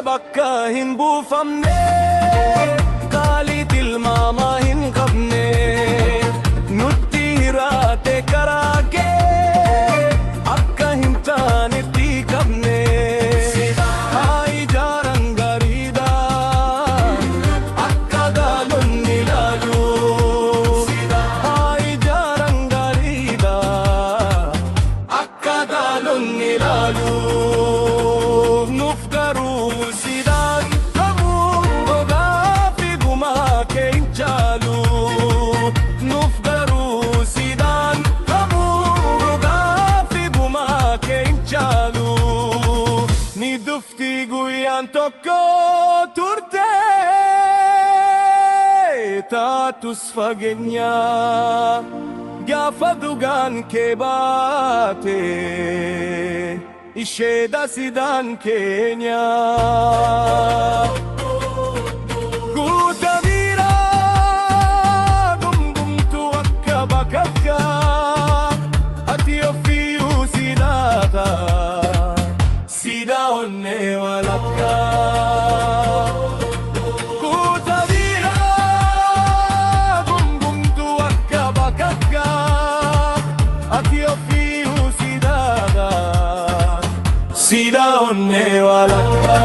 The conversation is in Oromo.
bakka hin buufamne, qaalii tilmaamaa hin qabne, nutti hiraate karaa kee akka hin taanetti qabne. Haa ijaaran gariidha akka gaalonni ilaalu. Haa ijaaran gariidha akka gaalonni ilaalu. Nuuf garuu sidaan qabuu gogaa fi gumaa kee hin caalu. Nuuf garuu sidaan qabuu gogaa fi gumaa kee hin caalu. Ni dhufti guyyaan tokko turte taatus fageenya, gaafa dhugaan kee baate isheedha sidaan keenya. Guuta biraa gumgumtu akka bakakka, ati ofiyyuu sidaata sida onnee walakka. Guuta biraa gumgumtu akka bakakka, ati ofiyyuu sidaata sida onnee walakka.